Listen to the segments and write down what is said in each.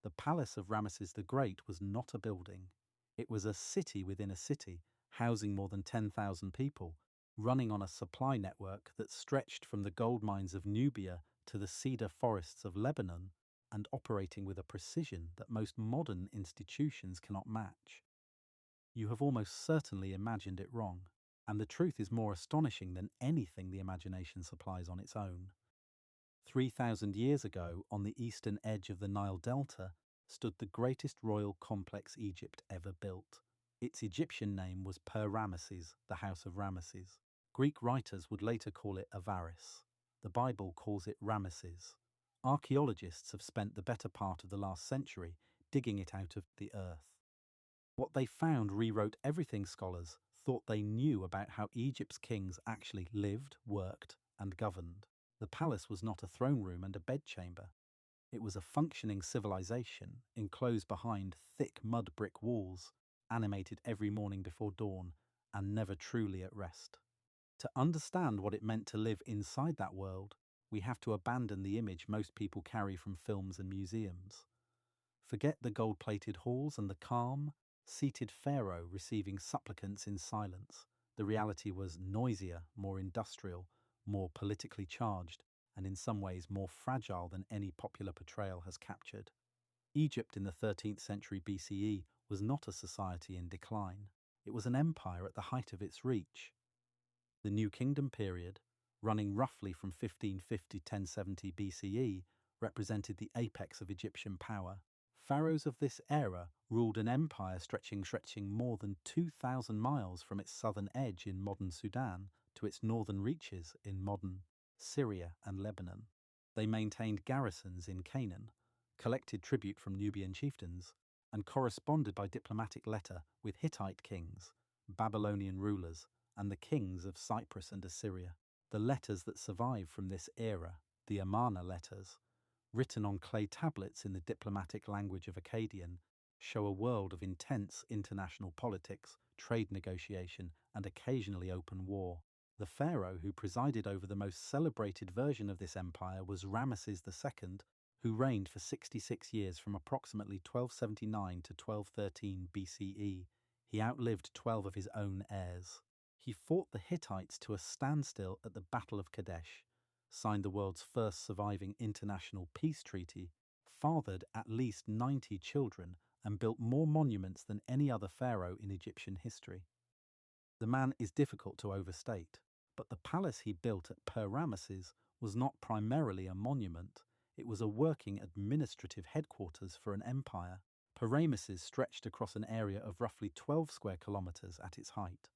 The palace of Ramesses the Great was not a building. It was a city within a city, housing more than 10,000 people, running on a supply network that stretched from the gold mines of Nubia to the cedar forests of Lebanon, and operating with a precision that most modern institutions cannot match. You have almost certainly imagined it wrong, and the truth is more astonishing than anything the imagination supplies on its own. 3,000 years ago, on the eastern edge of the Nile Delta, stood the greatest royal complex Egypt ever built. Its Egyptian name was Per-Ramesses, the House of Ramesses. Greek writers would later call it Avaris. The Bible calls it Ramesses. Archaeologists have spent the better part of the last century digging it out of the earth. What they found rewrote everything scholars thought they knew about how Egypt's kings actually lived, worked, and governed. The palace was not a throne room and a bedchamber. It was a functioning civilization, enclosed behind thick mud brick walls, animated every morning before dawn, and never truly at rest. To understand what it meant to live inside that world, we have to abandon the image most people carry from films and museums. Forget the gold-plated halls and the calm, seated Pharaoh receiving supplicants in silence. The reality was noisier, more industrial, more politically charged, and in some ways more fragile than any popular portrayal has captured. Egypt in the 13th century BCE was not a society in decline. It was an empire at the height of its reach. The New Kingdom period, running roughly from 1550 to 1070 BCE, represented the apex of Egyptian power. Pharaohs of this era ruled an empire stretching more than 2,000 miles from its southern edge in modern Sudan to its northern reaches in modern Syria and Lebanon. They maintained garrisons in Canaan, collected tribute from Nubian chieftains, and corresponded by diplomatic letter with Hittite kings, Babylonian rulers, and the kings of Cyprus and Assyria. The letters that survive from this era, the Amarna letters, written on clay tablets in the diplomatic language of Akkadian, show a world of intense international politics, trade negotiation, and occasionally open war. The pharaoh who presided over the most celebrated version of this empire was Ramesses II, who reigned for 66 years from approximately 1279 to 1213 BCE. He outlived 12 of his own heirs. He fought the Hittites to a standstill at the Battle of Kadesh, signed the world's first surviving international peace treaty, fathered at least 90 children, and built more monuments than any other pharaoh in Egyptian history. The man is difficult to overstate, but the palace he built at Per-Ramesses was not primarily a monument. It was a working administrative headquarters for an empire. Per-Ramesses stretched across an area of roughly 12 square kilometers at its height.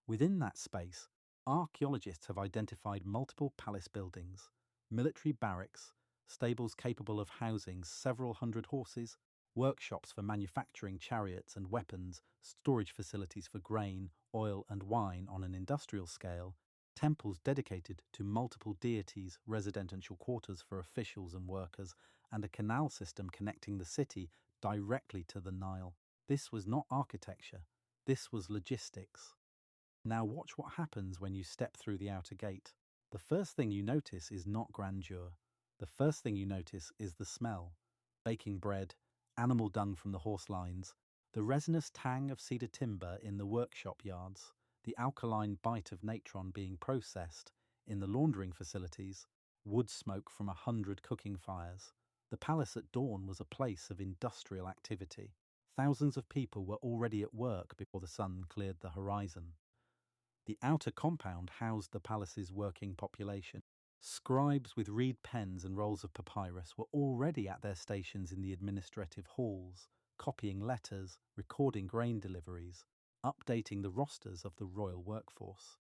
Within that space, archaeologists have identified multiple palace buildings, military barracks, stables capable of housing several hundred horses, workshops for manufacturing chariots and weapons, storage facilities for grain, oil, and wine on an industrial scale, temples dedicated to multiple deities, residential quarters for officials and workers, and a canal system connecting the city directly to the Nile. This was not architecture, this was logistics. Now watch what happens when you step through the outer gate. The first thing you notice is not grandeur. The first thing you notice is the smell. Baking bread, animal dung from the horse lines, the resinous tang of cedar timber in the workshop yards, the alkaline bite of natron being processed in the laundering facilities, wood smoke from 100 cooking fires. The palace at dawn was a place of industrial activity. Thousands of people were already at work before the sun cleared the horizon. The outer compound housed the palace's working population. Scribes with reed pens and rolls of papyrus were already at their stations in the administrative halls, copying letters, recording grain deliveries, updating the rosters of the royal workforce.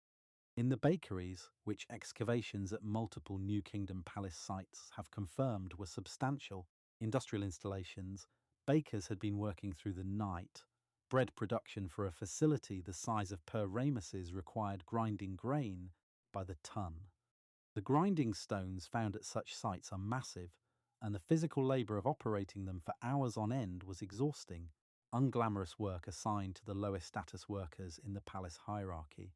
In the bakeries, which excavations at multiple New Kingdom palace sites have confirmed were substantial industrial installations, bakers had been working through the night. Bread production for a facility the size of Per-Ramesses required grinding grain by the ton. The grinding stones found at such sites are massive, and the physical labour of operating them for hours on end was exhausting, unglamorous work assigned to the lowest status workers in the palace hierarchy.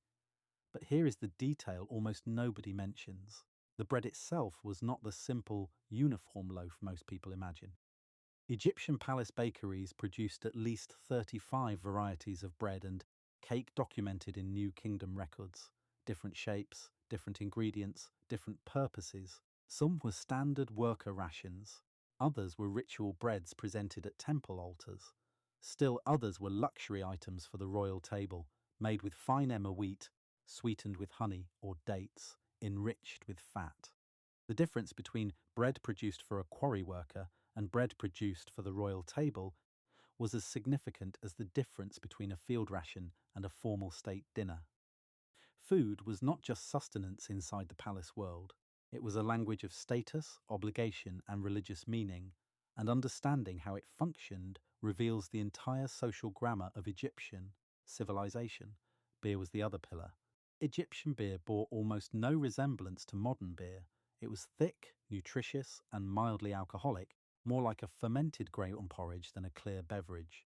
But here is the detail almost nobody mentions. The bread itself was not the simple, uniform loaf most people imagine. Egyptian palace bakeries produced at least 35 varieties of bread and cake documented in New Kingdom records. Different shapes, different ingredients, different purposes. Some were standard worker rations. Others were ritual breads presented at temple altars. Still others were luxury items for the royal table, made with fine emmer wheat, sweetened with honey or dates, enriched with fat. The difference between bread produced for a quarry worker and bread produced for the royal table was as significant as the difference between a field ration and a formal state dinner. Food was not just sustenance inside the palace world. It was a language of status, obligation, and religious meaning, and understanding how it functioned reveals the entire social grammar of Egyptian civilization. Beer was the other pillar. Egyptian beer bore almost no resemblance to modern beer. It was thick, nutritious, and mildly alcoholic, more like a fermented grain porridge than a clear beverage.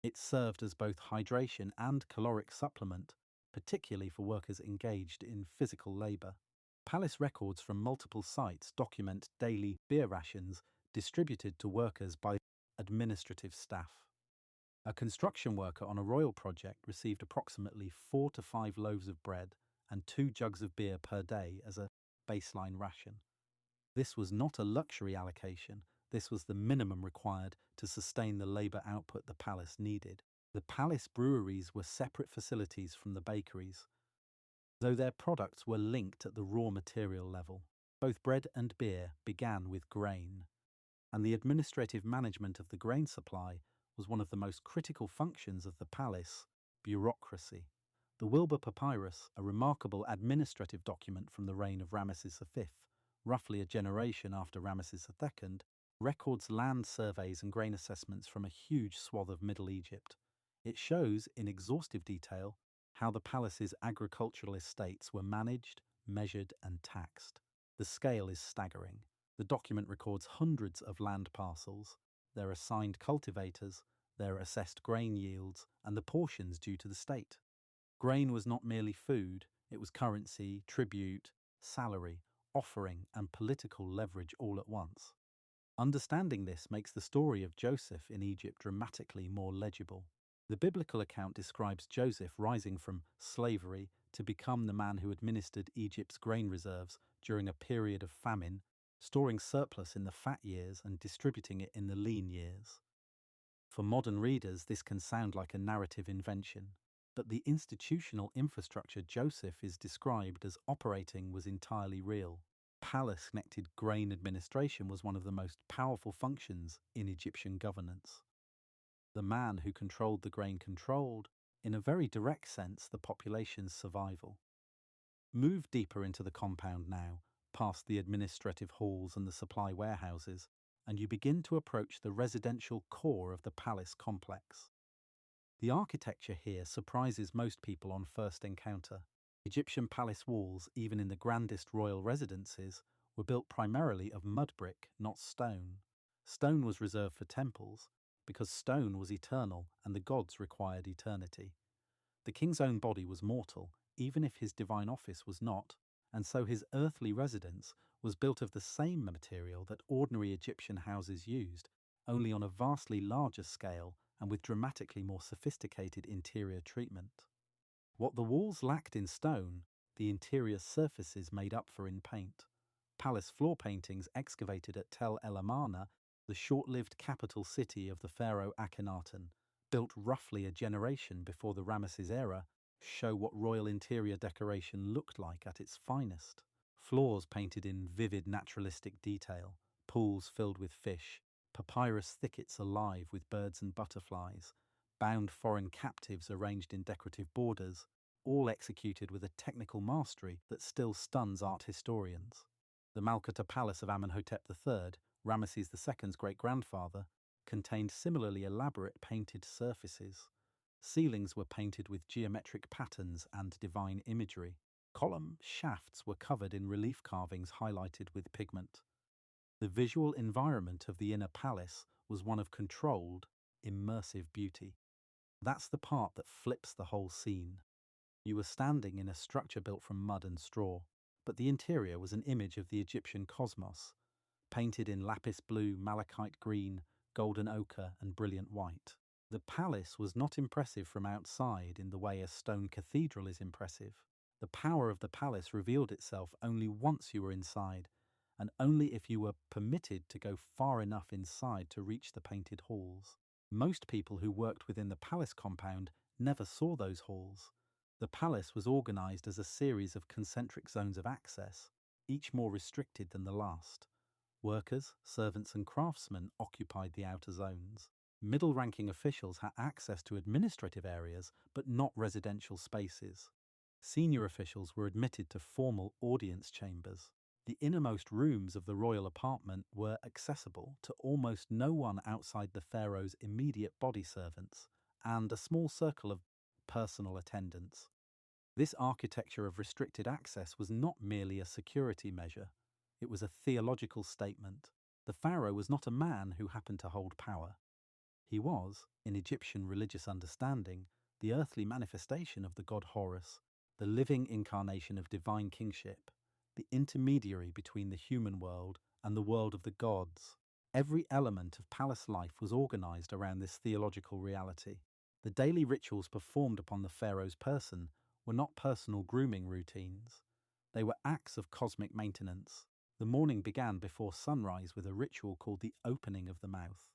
It served as both hydration and caloric supplement, particularly for workers engaged in physical labor. Palace records from multiple sites document daily beer rations distributed to workers by administrative staff. A construction worker on a royal project received approximately 4 to 5 loaves of bread and 2 jugs of beer per day as a baseline ration. This was not a luxury allocation, this was the minimum required to sustain the labor output the palace needed. The palace breweries were separate facilities from the bakeries, though their products were linked at the raw material level. Both bread and beer began with grain, and the administrative management of the grain supply was one of the most critical functions of the palace, bureaucracy. The Wilbur Papyrus, a remarkable administrative document from the reign of Ramesses V, roughly a generation after Ramesses II, records land surveys and grain assessments from a huge swath of Middle Egypt. It shows, in exhaustive detail, how the palace's agricultural estates were managed, measured, and taxed. The scale is staggering. The document records hundreds of land parcels, their assigned cultivators, their assessed grain yields, and the portions due to the state. Grain was not merely food, it was currency, tribute, salary, offering, and political leverage all at once. Understanding this makes the story of Joseph in Egypt dramatically more legible. The biblical account describes Joseph rising from slavery to become the man who administered Egypt's grain reserves during a period of famine, storing surplus in the fat years and distributing it in the lean years. For modern readers, this can sound like a narrative invention, but the institutional infrastructure Joseph is described as operating was entirely real. Palace-connected grain administration was one of the most powerful functions in Egyptian governance. The man who controlled the grain controlled, in a very direct sense, the population's survival. Move deeper into the compound now, past the administrative halls and the supply warehouses, and you begin to approach the residential core of the palace complex. The architecture here surprises most people on first encounter. Egyptian palace walls, even in the grandest royal residences, were built primarily of mud brick, not stone. Stone was reserved for temples, because stone was eternal and the gods required eternity. The king's own body was mortal, even if his divine office was not, and so his earthly residence was built of the same material that ordinary Egyptian houses used, only on a vastly larger scale and with dramatically more sophisticated interior treatment. What the walls lacked in stone, the interior surfaces made up for in paint. Palace floor paintings excavated at Tel El Amarna, the short-lived capital city of the pharaoh Akhenaten, built roughly a generation before the Ramesses era, show what royal interior decoration looked like at its finest. Floors painted in vivid naturalistic detail, pools filled with fish, papyrus thickets alive with birds and butterflies, bound foreign captives arranged in decorative borders, all executed with a technical mastery that still stuns art historians. The Malkata Palace of Amenhotep III, Ramesses II's great-grandfather, contained similarly elaborate painted surfaces. Ceilings were painted with geometric patterns and divine imagery. Column shafts were covered in relief carvings highlighted with pigment. The visual environment of the inner palace was one of controlled, immersive beauty. That's the part that flips the whole scene. You were standing in a structure built from mud and straw, but the interior was an image of the Egyptian cosmos, painted in lapis blue, malachite green, golden ochre, and brilliant white. The palace was not impressive from outside in the way a stone cathedral is impressive. The power of the palace revealed itself only once you were inside, and only if you were permitted to go far enough inside to reach the painted halls. Most people who worked within the palace compound never saw those halls. The palace was organized as a series of concentric zones of access, each more restricted than the last. Workers, servants, and craftsmen occupied the outer zones. Middle-ranking officials had access to administrative areas, but not residential spaces. Senior officials were admitted to formal audience chambers. The innermost rooms of the royal apartment were accessible to almost no one outside the pharaoh's immediate body servants and a small circle of personal attendants. This architecture of restricted access was not merely a security measure. It was a theological statement. The pharaoh was not a man who happened to hold power. He was, in Egyptian religious understanding, the earthly manifestation of the god Horus, the living incarnation of divine kingship, the intermediary between the human world and the world of the gods. Every element of palace life was organized around this theological reality. The daily rituals performed upon the pharaoh's person were not personal grooming routines. They were acts of cosmic maintenance. The morning began before sunrise with a ritual called the opening of the mouth.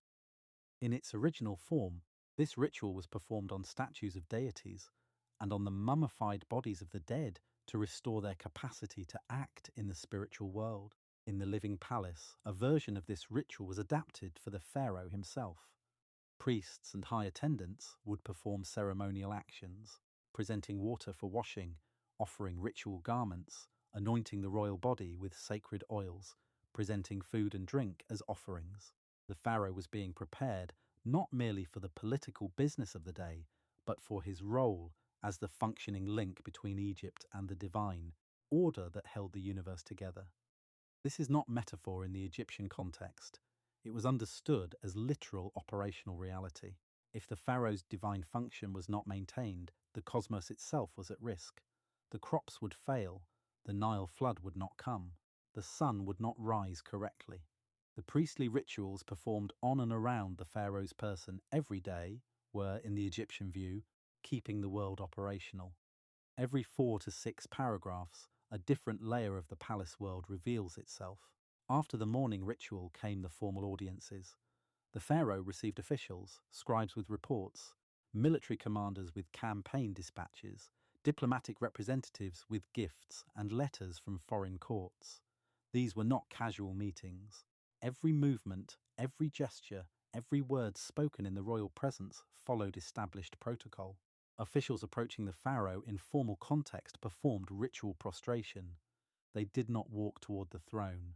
In its original form, this ritual was performed on statues of deities and on the mummified bodies of the dead to restore their capacity to act in the spiritual world. In the living palace, a version of this ritual was adapted for the pharaoh himself. Priests and high attendants would perform ceremonial actions, presenting water for washing, offering ritual garments, anointing the royal body with sacred oils, presenting food and drink as offerings. The pharaoh was being prepared not merely for the political business of the day, but for his role as the functioning link between Egypt and the divine order that held the universe together. This is not metaphor in the Egyptian context. It was understood as literal operational reality. If the pharaoh's divine function was not maintained, the cosmos itself was at risk. The crops would fail, the Nile flood would not come, the sun would not rise correctly. The priestly rituals performed on and around the pharaoh's person every day were, in the Egyptian view, keeping the world operational. Every 4 to 6 paragraphs, a different layer of the palace world reveals itself. After the morning ritual came the formal audiences. The pharaoh received officials, scribes with reports, military commanders with campaign dispatches, diplomatic representatives with gifts and letters from foreign courts. These were not casual meetings. Every movement, every gesture, every word spoken in the royal presence followed established protocol. Officials approaching the pharaoh in formal context performed ritual prostration. They did not walk toward the throne.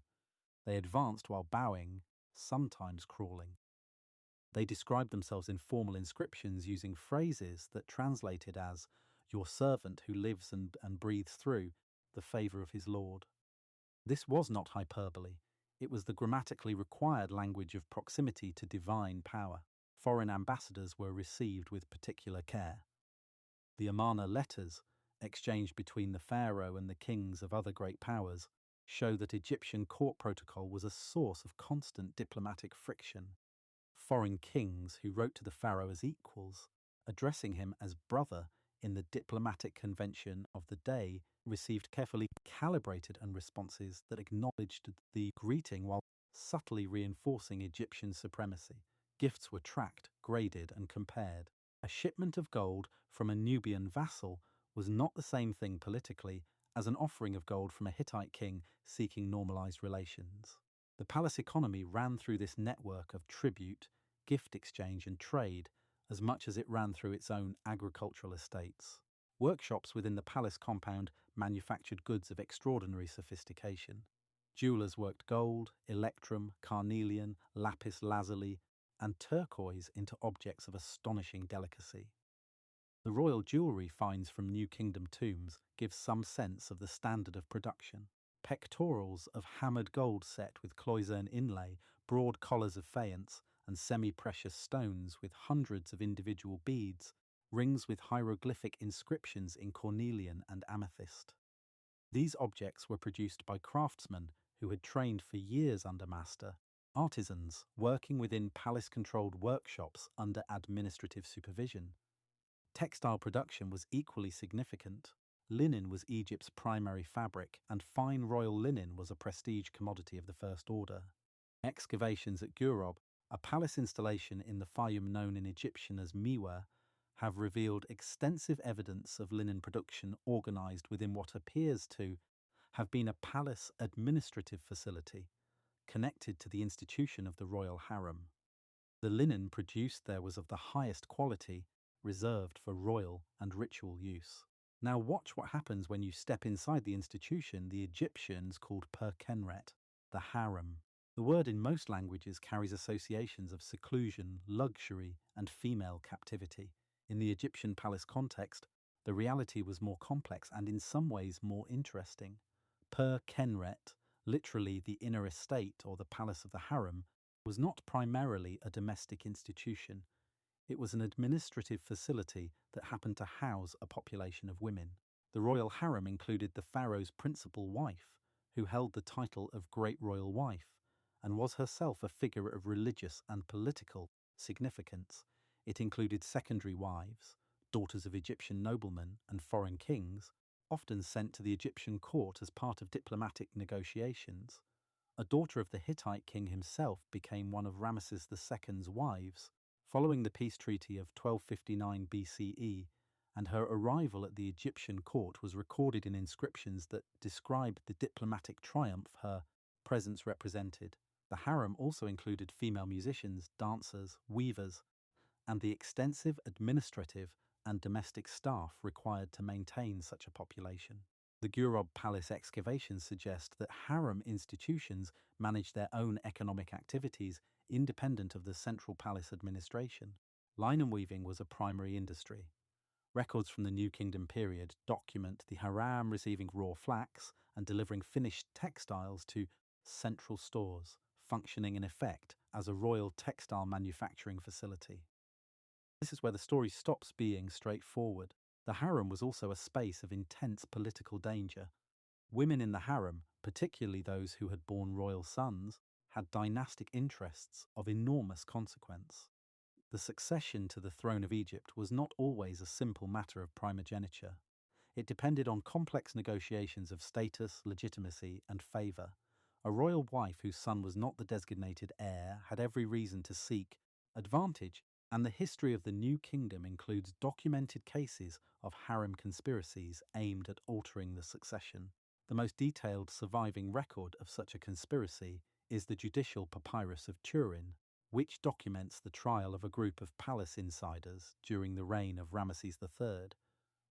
They advanced while bowing, sometimes crawling. They described themselves in formal inscriptions using phrases that translated as, "Your servant who lives and breathes through the favor of his Lord." This was not hyperbole. It was the grammatically required language of proximity to divine power. Foreign ambassadors were received with particular care. The Amarna letters, exchanged between the pharaoh and the kings of other great powers, show that Egyptian court protocol was a source of constant diplomatic friction. Foreign kings who wrote to the pharaoh as equals, addressing him as brother in the diplomatic convention of the day, received carefully calibrated responses that acknowledged the greeting while subtly reinforcing Egyptian supremacy. Gifts were tracked, graded, and compared. A shipment of gold from a Nubian vassal was not the same thing politically as an offering of gold from a Hittite king seeking normalized relations. The palace economy ran through this network of tribute, gift exchange, and trade as much as it ran through its own agricultural estates. Workshops within the palace compound manufactured goods of extraordinary sophistication. Jewelers worked gold, electrum, carnelian, lapis lazuli, and turquoise into objects of astonishing delicacy. The royal jewellery finds from New Kingdom tombs give some sense of the standard of production. Pectorals of hammered gold set with cloisonne inlay, broad collars of faience, and semi-precious stones with hundreds of individual beads, rings with hieroglyphic inscriptions in cornelian and amethyst. These objects were produced by craftsmen who had trained for years under master artisans working within palace-controlled workshops under administrative supervision. Textile production was equally significant. Linen was Egypt's primary fabric, and fine royal linen was a prestige commodity of the first order. Excavations at Gurob, a palace installation in the Fayum known in Egyptian as Miwa, have revealed extensive evidence of linen production organized within what appears to have been a palace administrative facility connected to the institution of the royal harem. The linen produced there was of the highest quality, reserved for royal and ritual use. Now watch what happens when you step inside the institution the Egyptians called Perkenret, the harem. The word in most languages carries associations of seclusion, luxury, and female captivity. In the Egyptian palace context, the reality was more complex and in some ways more interesting. Perkenret, literally the inner estate or the palace of the harem, was not primarily a domestic institution. It was an administrative facility that happened to house a population of women. The royal harem included the pharaoh's principal wife, who held the title of Great Royal Wife, and was herself a figure of religious and political significance. It included secondary wives, daughters of Egyptian noblemen and foreign kings, often sent to the Egyptian court as part of diplomatic negotiations. A daughter of the Hittite king himself became one of Ramesses II's wives, following the peace treaty of 1259 BCE, and her arrival at the Egyptian court was recorded in inscriptions that describe the diplomatic triumph her presence represented. The harem also included female musicians, dancers, weavers, and the extensive administrative and domestic staff required to maintain such a population. The Gurob Palace excavations suggest that harem institutions managed their own economic activities independent of the central palace administration. Linen weaving was a primary industry. Records from the New Kingdom period document the harem receiving raw flax and delivering finished textiles to central stores, functioning in effect as a royal textile manufacturing facility. This is where the story stops being straightforward. The harem was also a space of intense political danger. Women in the harem, particularly those who had borne royal sons, had dynastic interests of enormous consequence. The succession to the throne of Egypt was not always a simple matter of primogeniture. It depended on complex negotiations of status, legitimacy, and favour. A royal wife whose son was not the designated heir had every reason to seek advantage, and the history of the New Kingdom includes documented cases of harem conspiracies aimed at altering the succession. The most detailed surviving record of such a conspiracy is the judicial papyrus of Turin, which documents the trial of a group of palace insiders during the reign of Ramesses III,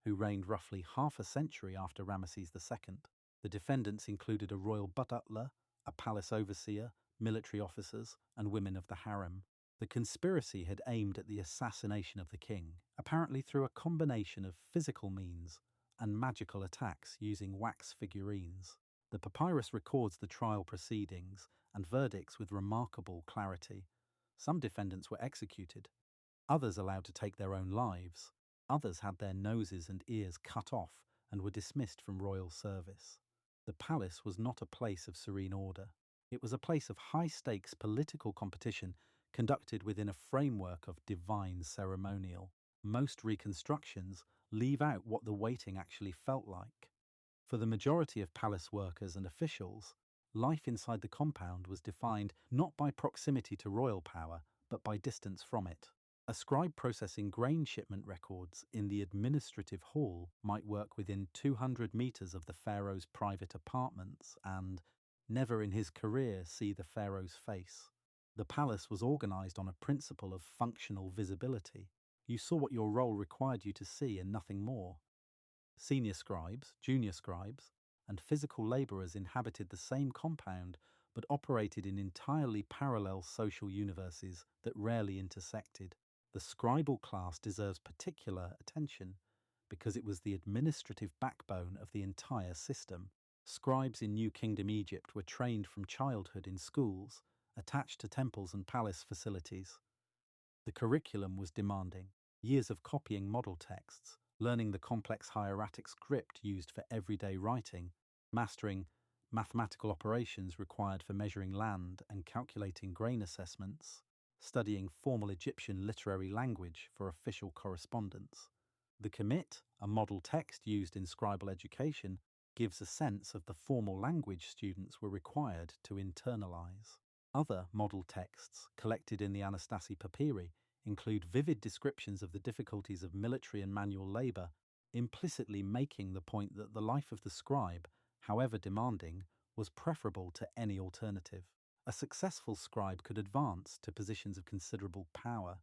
who reigned roughly half a century after Ramesses II. The defendants included a royal butler, a palace overseer, military officers, and women of the harem. The conspiracy had aimed at the assassination of the king, apparently through a combination of physical means and magical attacks using wax figurines. The papyrus records the trial proceedings and verdicts with remarkable clarity. Some defendants were executed, others allowed to take their own lives, others had their noses and ears cut off and were dismissed from royal service. The palace was not a place of serene order. It was a place of high-stakes political competition conducted within a framework of divine ceremonial. Most reconstructions leave out what the waiting actually felt like. For the majority of palace workers and officials, life inside the compound was defined not by proximity to royal power, but by distance from it. A scribe processing grain shipment records in the administrative hall might work within 200 meters of the pharaoh's private apartments and never in his career see the pharaoh's face. The palace was organized on a principle of functional visibility. You saw what your role required you to see and nothing more. Senior scribes, junior scribes, and physical laborers inhabited the same compound but operated in entirely parallel social universes that rarely intersected. The scribal class deserves particular attention because it was the administrative backbone of the entire system. Scribes in New Kingdom Egypt were trained from childhood in schools, attached to temples and palace facilities. The curriculum was demanding. Years of copying model texts, learning the complex hieratic script used for everyday writing, mastering mathematical operations required for measuring land and calculating grain assessments, studying formal Egyptian literary language for official correspondence. The commit, a model text used in scribal education, gives a sense of the formal language students were required to internalize. Other model texts collected in the Anastasi Papyri include vivid descriptions of the difficulties of military and manual labor, implicitly making the point that the life of the scribe, however demanding, was preferable to any alternative. A successful scribe could advance to positions of considerable power.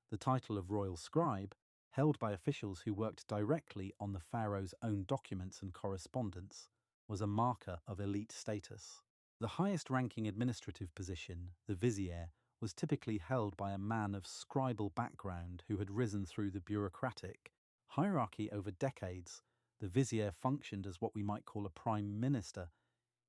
The title of royal scribe, held by officials who worked directly on the pharaoh's own documents and correspondence, was a marker of elite status. The highest-ranking administrative position, the vizier, was typically held by a man of scribal background who had risen through the bureaucratic hierarchy over decades. The vizier functioned as what we might call a prime minister.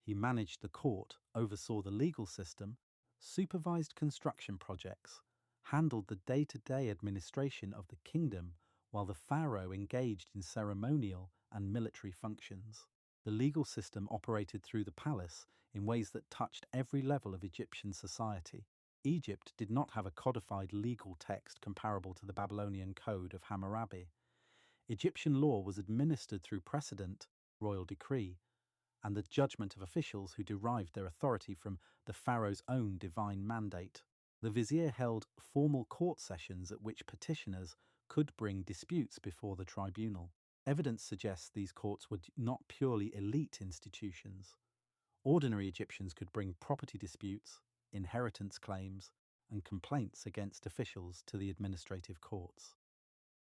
He managed the court, oversaw the legal system, supervised construction projects, handled the day-to-day administration of the kingdom, while the pharaoh engaged in ceremonial and military functions. The legal system operated through the palace in ways that touched every level of Egyptian society. Egypt did not have a codified legal text comparable to the Babylonian Code of Hammurabi. Egyptian law was administered through precedent, royal decree, and the judgment of officials who derived their authority from the pharaoh's own divine mandate. The vizier held formal court sessions at which petitioners could bring disputes before the tribunal. Evidence suggests these courts were not purely elite institutions. Ordinary Egyptians could bring property disputes, inheritance claims, and complaints against officials to the administrative courts.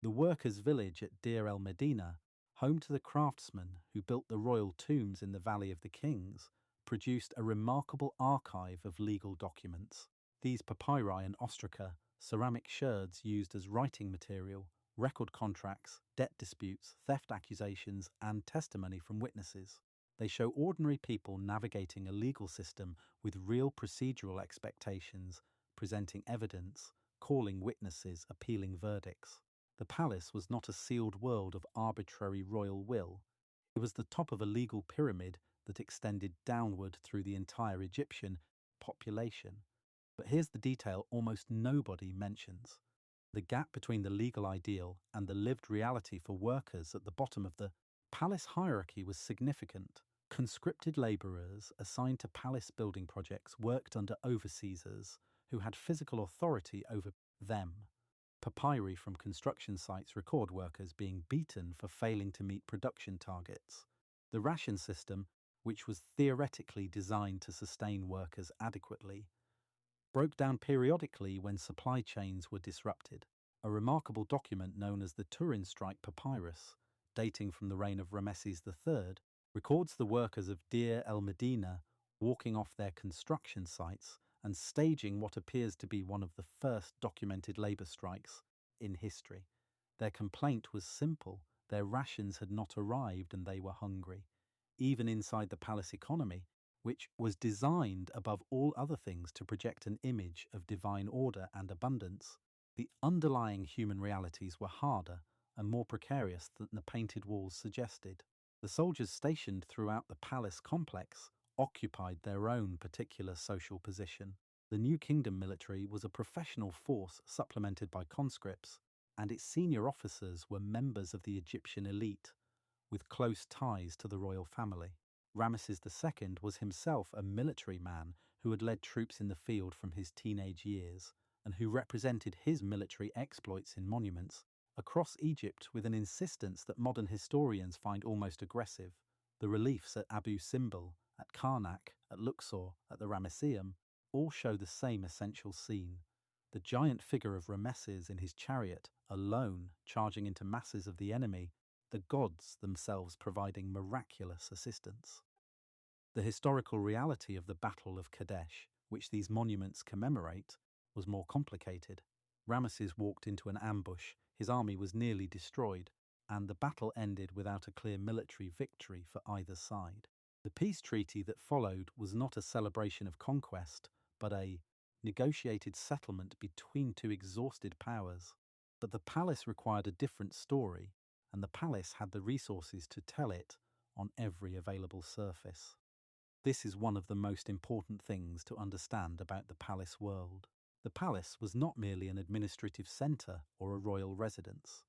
The workers' village at Deir el-Medina, home to the craftsmen who built the royal tombs in the Valley of the Kings, produced a remarkable archive of legal documents. These papyri and ostraca, ceramic sherds used as writing material, record contracts, debt disputes, theft accusations, and testimony from witnesses. They show ordinary people navigating a legal system with real procedural expectations, presenting evidence, calling witnesses, appealing verdicts. The palace was not a sealed world of arbitrary royal will. It was the top of a legal pyramid that extended downward through the entire Egyptian population. But here's the detail almost nobody mentions. The gap between the legal ideal and the lived reality for workers at the bottom of the palace hierarchy was significant. Conscripted labourers assigned to palace building projects worked under overseers who had physical authority over them. Papyri from construction sites record workers being beaten for failing to meet production targets. The ration system, which was theoretically designed to sustain workers adequately, broke down periodically when supply chains were disrupted. A remarkable document known as the Turin Strike Papyrus, dating from the reign of Ramesses III, records the workers of Deir el-Medina walking off their construction sites and staging what appears to be one of the first documented labour strikes in history. Their complaint was simple: their rations had not arrived and they were hungry. Even inside the palace economy, which was designed above all other things to project an image of divine order and abundance, the underlying human realities were harder and more precarious than the painted walls suggested. The soldiers stationed throughout the palace complex occupied their own particular social position. The New Kingdom military was a professional force supplemented by conscripts, and its senior officers were members of the Egyptian elite, with close ties to the royal family. Ramesses II was himself a military man who had led troops in the field from his teenage years, and who represented his military exploits in monuments across Egypt with an insistence that modern historians find almost aggressive. The reliefs at Abu Simbel, at Karnak, at Luxor, at the Ramesseum all show the same essential scene: the giant figure of Ramesses in his chariot, alone, charging into masses of the enemy, the gods themselves providing miraculous assistance. The historical reality of the Battle of Kadesh, which these monuments commemorate, was more complicated. Ramesses walked into an ambush, his army was nearly destroyed, and the battle ended without a clear military victory for either side. The peace treaty that followed was not a celebration of conquest, but a negotiated settlement between two exhausted powers. But the palace required a different story, and the palace had the resources to tell it on every available surface. This is one of the most important things to understand about the palace world. The palace was not merely an administrative centre or a royal residence.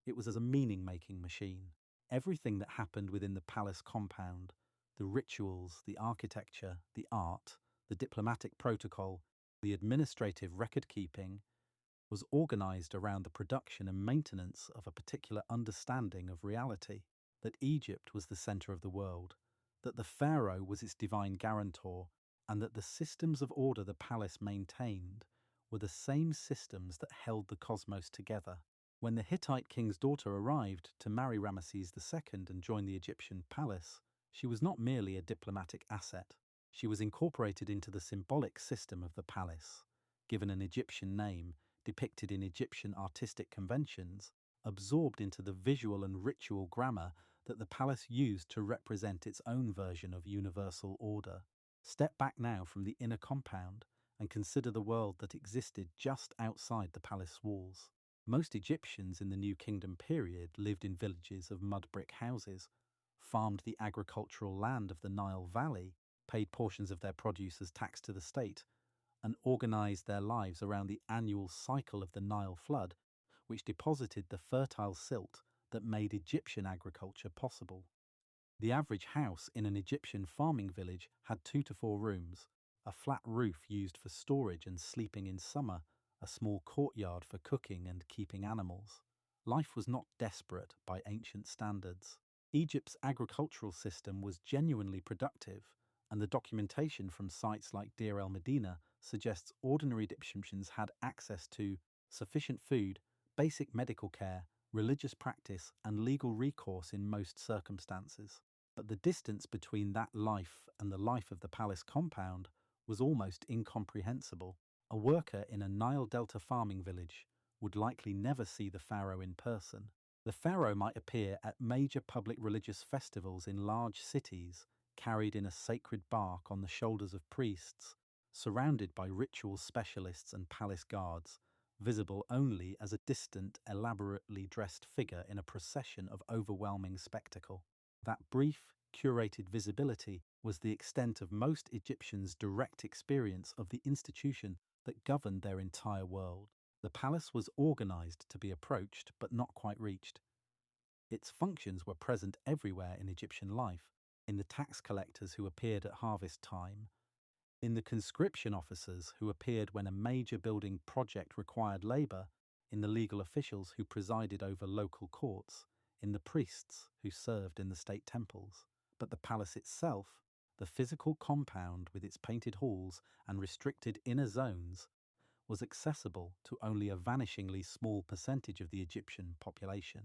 It was as a meaning-making machine. Everything that happened within the palace compound, the rituals, the architecture, the art, the diplomatic protocol, the administrative record-keeping, was organized around the production and maintenance of a particular understanding of reality, that Egypt was the center of the world, that the pharaoh was its divine guarantor, and that the systems of order the palace maintained were the same systems that held the cosmos together. When the Hittite king's daughter arrived to marry Ramesses II and join the Egyptian palace, she was not merely a diplomatic asset. She was incorporated into the symbolic system of the palace, given an Egyptian name, depicted in Egyptian artistic conventions, absorbed into the visual and ritual grammar that the palace used to represent its own version of universal order. Step back now from the inner compound and consider the world that existed just outside the palace walls. Most Egyptians in the New Kingdom period lived in villages of mud brick houses, farmed the agricultural land of the Nile Valley, paid portions of their produce as tax to the state, and organized their lives around the annual cycle of the Nile flood, which deposited the fertile silt that made Egyptian agriculture possible. The average house in an Egyptian farming village had 2 to 4 rooms, a flat roof used for storage and sleeping in summer, a small courtyard for cooking and keeping animals. Life was not desperate by ancient standards. Egypt's agricultural system was genuinely productive, and the documentation from sites like Deir el-Medina suggests ordinary Egyptians had access to sufficient food, basic medical care, religious practice, and legal recourse in most circumstances. But the distance between that life and the life of the palace compound was almost incomprehensible. A worker in a Nile Delta farming village would likely never see the pharaoh in person. The pharaoh might appear at major public religious festivals in large cities, carried in a sacred bark on the shoulders of priests, surrounded by ritual specialists and palace guards, visible only as a distant, elaborately dressed figure in a procession of overwhelming spectacle. That brief, curated visibility was the extent of most Egyptians' direct experience of the institution that governed their entire world. The palace was organized to be approached but not quite reached. Its functions were present everywhere in Egyptian life, in the tax collectors who appeared at harvest time, in the conscription officers who appeared when a major building project required labour, in the legal officials who presided over local courts, in the priests who served in the state temples. But the palace itself, the physical compound with its painted halls and restricted inner zones, was accessible to only a vanishingly small percentage of the Egyptian population.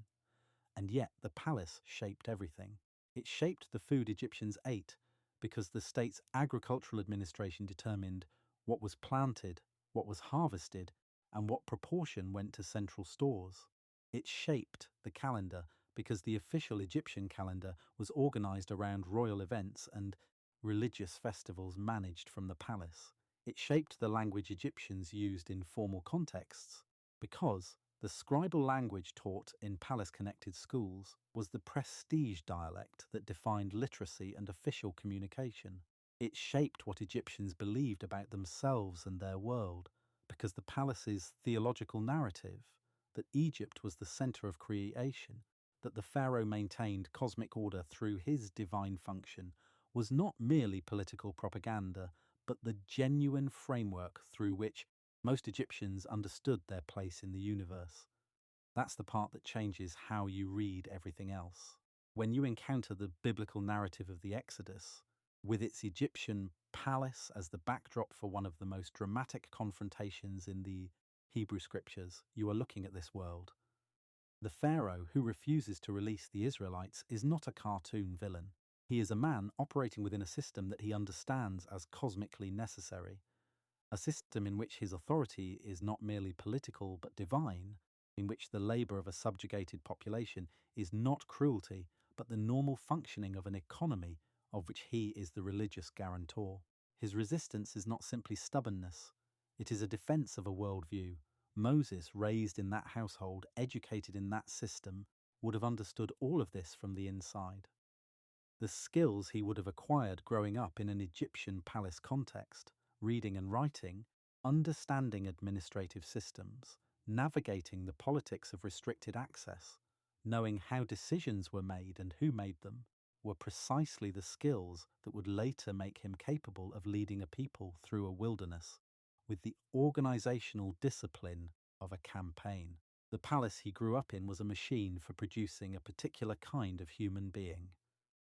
And yet the palace shaped everything. It shaped the food Egyptians ate, because the state's agricultural administration determined what was planted, what was harvested, and what proportion went to central stores. It shaped the calendar because the official Egyptian calendar was organized around royal events and religious festivals managed from the palace. It shaped the language Egyptians used in formal contexts because the scribal language taught in palace-connected schools was the prestige dialect that defined literacy and official communication. It shaped what Egyptians believed about themselves and their world, because the palace's theological narrative, that Egypt was the center of creation, that the pharaoh maintained cosmic order through his divine function, was not merely political propaganda, but the genuine framework through which most Egyptians understood their place in the universe. That's the part that changes how you read everything else. When you encounter the biblical narrative of the Exodus, with its Egyptian palace as the backdrop for one of the most dramatic confrontations in the Hebrew scriptures, you are looking at this world. The Pharaoh who refuses to release the Israelites is not a cartoon villain. He is a man operating within a system that he understands as cosmically necessary, a system in which his authority is not merely political but divine, in which the labour of a subjugated population is not cruelty but the normal functioning of an economy of which he is the religious guarantor. His resistance is not simply stubbornness, it is a defence of a worldview. Moses, raised in that household, educated in that system, would have understood all of this from the inside. The skills he would have acquired growing up in an Egyptian palace context, reading and writing, understanding administrative systems, navigating the politics of restricted access, knowing how decisions were made and who made them, were precisely the skills that would later make him capable of leading a people through a wilderness with the organizational discipline of a campaign. The palace he grew up in was a machine for producing a particular kind of human being,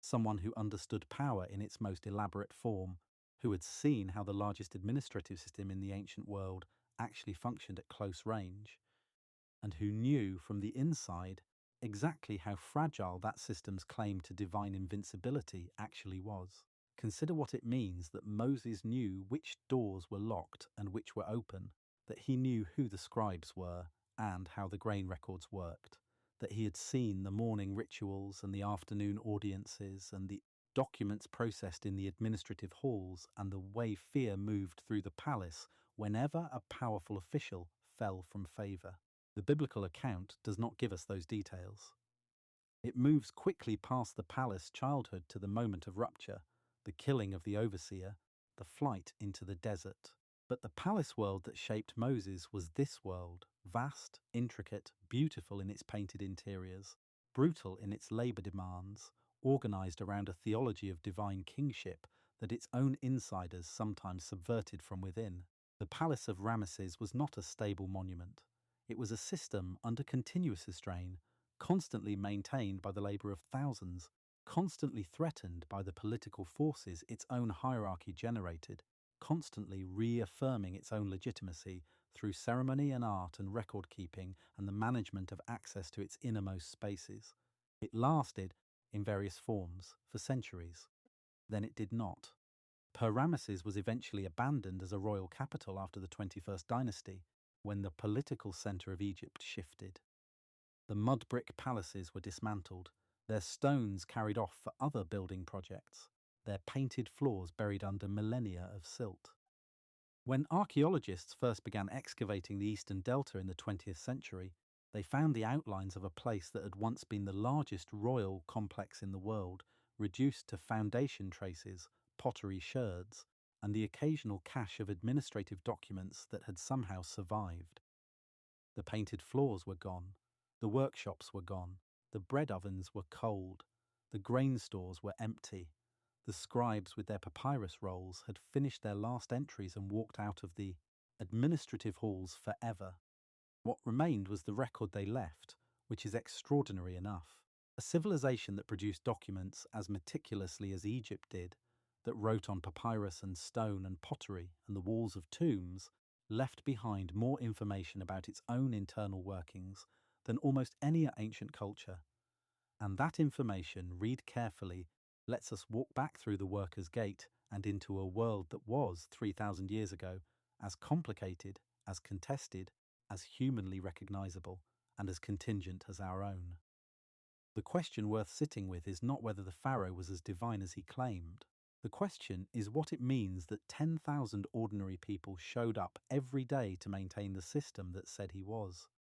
someone who understood power in its most elaborate form, who had seen how the largest administrative system in the ancient world actually functioned at close range, and who knew from the inside exactly how fragile that system's claim to divine invincibility actually was. Consider what it means that Moses knew which doors were locked and which were open, that he knew who the scribes were and how the grain records worked, that he had seen the morning rituals and the afternoon audiences and the documents processed in the administrative halls and the way fear moved through the palace whenever a powerful official fell from favor. The biblical account does not give us those details. It moves quickly past the palace childhood to the moment of rupture, the killing of the overseer, the flight into the desert. But the palace world that shaped Moses was this world, vast, intricate, beautiful in its painted interiors, brutal in its labor demands, organized around a theology of divine kingship that its own insiders sometimes subverted from within. The palace of Ramesses was not a stable monument. It was a system under continuous strain, constantly maintained by the labor of thousands, constantly threatened by the political forces its own hierarchy generated, constantly reaffirming its own legitimacy through ceremony and art and record keeping and the management of access to its innermost spaces. It lasted, in various forms, for centuries. Then it did not. Ramesses was eventually abandoned as a royal capital after the 21st dynasty, when the political center of Egypt shifted. The mud brick palaces were dismantled, their stones carried off for other building projects, their painted floors buried under millennia of silt. When archaeologists first began excavating the Eastern Delta in the 20th century, they found the outlines of a place that had once been the largest royal complex in the world, reduced to foundation traces, pottery sherds, and the occasional cache of administrative documents that had somehow survived. The painted floors were gone, the workshops were gone, the bread ovens were cold, the grain stores were empty. The scribes with their papyrus rolls had finished their last entries and walked out of the administrative halls forever. What remained was the record they left, which is extraordinary enough. A civilization that produced documents as meticulously as Egypt did, that wrote on papyrus and stone and pottery and the walls of tombs, left behind more information about its own internal workings than almost any ancient culture. And that information, read carefully, lets us walk back through the worker's gate and into a world that was, 3,000 years ago, as complicated, as contested, as humanly recognizable, and as contingent as our own. The question worth sitting with is not whether the Pharaoh was as divine as he claimed. The question is what it means that 10,000 ordinary people showed up every day to maintain the system that said he was.